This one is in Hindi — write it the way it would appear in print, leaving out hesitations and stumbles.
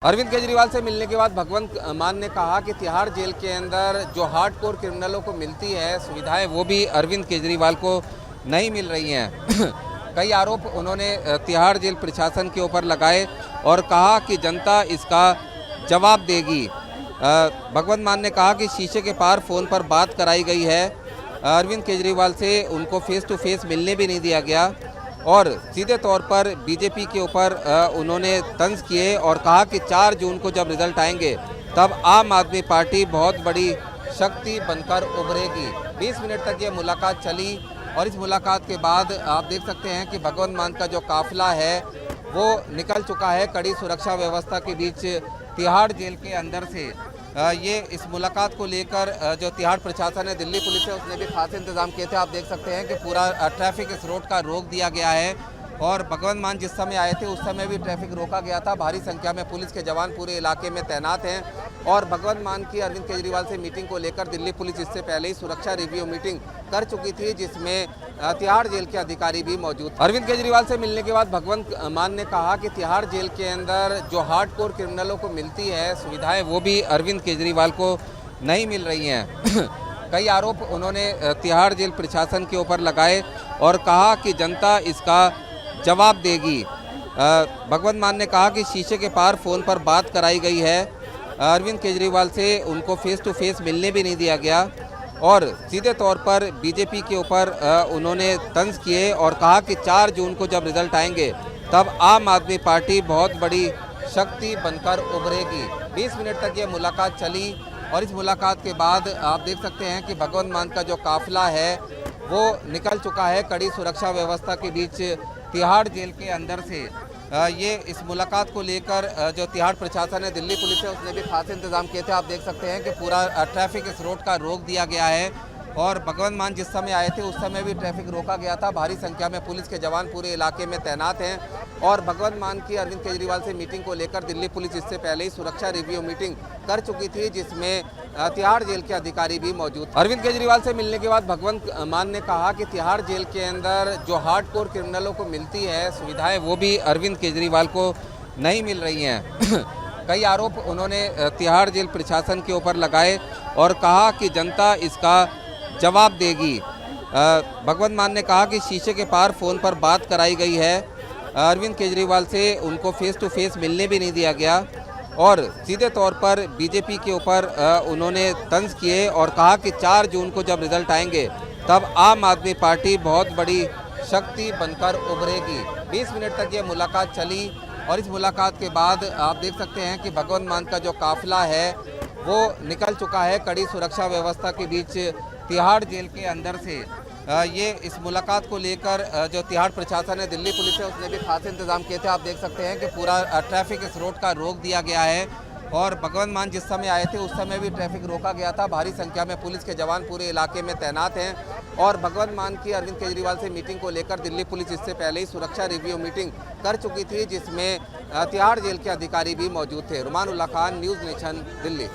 अरविंद केजरीवाल से मिलने के बाद भगवंत मान ने कहा कि तिहाड़ जेल के अंदर जो हार्डकोर क्रिमिनलों को मिलती है सुविधाएं, वो भी अरविंद केजरीवाल को नहीं मिल रही हैं। कई आरोप उन्होंने तिहाड़ जेल प्रशासन के ऊपर लगाए और कहा कि जनता इसका जवाब देगी। भगवंत मान ने कहा कि शीशे के पार फ़ोन पर बात कराई गई है। अरविंद केजरीवाल से उनको फेस टू फेस मिलने भी नहीं दिया गया और सीधे तौर पर बीजेपी के ऊपर उन्होंने तंज किए और कहा कि 4 जून को जब रिजल्ट आएंगे तब आम आदमी पार्टी बहुत बड़ी शक्ति बनकर उभरेगी। 20 मिनट तक ये मुलाकात चली और इस मुलाकात के बाद आप देख सकते हैं कि भगवंत मान का जो काफिला है वो निकल चुका है कड़ी सुरक्षा व्यवस्था के बीच तिहाड़ जेल के अंदर से। ये इस मुलाकात को लेकर जो तिहाड़ प्रशासन है, दिल्ली पुलिस है, उसने भी खास इंतजाम किए थे। आप देख सकते हैं कि पूरा ट्रैफिक इस रोड का रोक दिया गया है और भगवंत मान जिस समय आए थे उस समय भी ट्रैफिक रोका गया था। भारी संख्या में पुलिस के जवान पूरे इलाके में तैनात हैं और भगवंत मान की अरविंद केजरीवाल से मीटिंग को लेकर दिल्ली पुलिस इससे पहले ही सुरक्षा रिव्यू मीटिंग कर चुकी थी, जिसमें तिहाड़ जेल के अधिकारी भी मौजूद थे। अरविंद केजरीवाल से मिलने के बाद भगवंत मान ने कहा कि तिहाड़ जेल के अंदर जो हार्डकोर क्रिमिनलों को मिलती है सुविधाएं, वो भी अरविंद केजरीवाल को नहीं मिल रही हैं। कई आरोप उन्होंने तिहाड़ जेल प्रशासन के ऊपर लगाए और कहा कि जनता इसका जवाब देगी। भगवंत मान ने कहा कि शीशे के पार फ़ोन पर बात कराई गई है। अरविंद केजरीवाल से उनको फेस टू फेस मिलने भी नहीं दिया गया और सीधे तौर पर बीजेपी के ऊपर उन्होंने तंज किए और कहा कि 4 जून को जब रिजल्ट आएंगे तब आम आदमी पार्टी बहुत बड़ी शक्ति बनकर उभरेगी। 20 मिनट तक ये मुलाकात चली और इस मुलाकात के बाद आप देख सकते हैं कि भगवंत मान का जो काफिला है वो निकल चुका है कड़ी सुरक्षा व्यवस्था के बीच तिहाड़ जेल के अंदर से। ये इस मुलाकात को लेकर जो तिहाड़ प्रशासन है, दिल्ली पुलिस है, उसने भी खास इंतजाम किए थे। आप देख सकते हैं कि पूरा ट्रैफिक इस रोड का रोक दिया गया है और भगवंत मान जिस समय आए थे उस समय भी ट्रैफिक रोका गया था। भारी संख्या में पुलिस के जवान पूरे इलाके में तैनात हैं और भगवंत मान की अरविंद केजरीवाल से मीटिंग को लेकर दिल्ली पुलिस इससे पहले ही सुरक्षा रिव्यू मीटिंग कर चुकी थी, जिसमें तिहाड़ जेल के अधिकारी भी मौजूद। अरविंद केजरीवाल से मिलने के बाद भगवंत मान ने कहा कि तिहाड़ जेल के अंदर जो हार्डकोर क्रिमिनलों को मिलती है सुविधाएं, वो भी अरविंद केजरीवाल को नहीं मिल रही हैं। कई आरोप उन्होंने तिहाड़ जेल प्रशासन के ऊपर लगाए और कहा कि जनता इसका जवाब देगी। भगवंत मान ने कहा कि शीशे के पार फ़ोन पर बात कराई गई है। अरविंद केजरीवाल से उनको फेस टू फेस मिलने भी नहीं दिया गया और सीधे तौर पर बीजेपी के ऊपर उन्होंने तंज किए और कहा कि 4 जून को जब रिजल्ट आएंगे तब आम आदमी पार्टी बहुत बड़ी शक्ति बनकर उभरेगी। 20 मिनट तक ये मुलाकात चली और इस मुलाकात के बाद आप देख सकते हैं कि भगवंत मान का जो काफिला है वो निकल चुका है कड़ी सुरक्षा व्यवस्था के बीच तिहाड़ जेल के अंदर से। ये इस मुलाकात को लेकर जो तिहाड़ प्रशासन है, दिल्ली पुलिस है, उसने भी खास इंतजाम किए थे। आप देख सकते हैं कि पूरा ट्रैफिक इस रोड का रोक दिया गया है और भगवंत मान जिस समय आए थे उस समय भी ट्रैफिक रोका गया था। भारी संख्या में पुलिस के जवान पूरे इलाके में तैनात हैं और भगवंत मान की अरविंद केजरीवाल से मीटिंग को लेकर दिल्ली पुलिस इससे पहले ही सुरक्षा रिव्यू मीटिंग कर चुकी थी, जिसमें तिहाड़ जेल के अधिकारी भी मौजूद थे। रुमान उल्लाह खान, न्यूज़ नेशन, दिल्ली।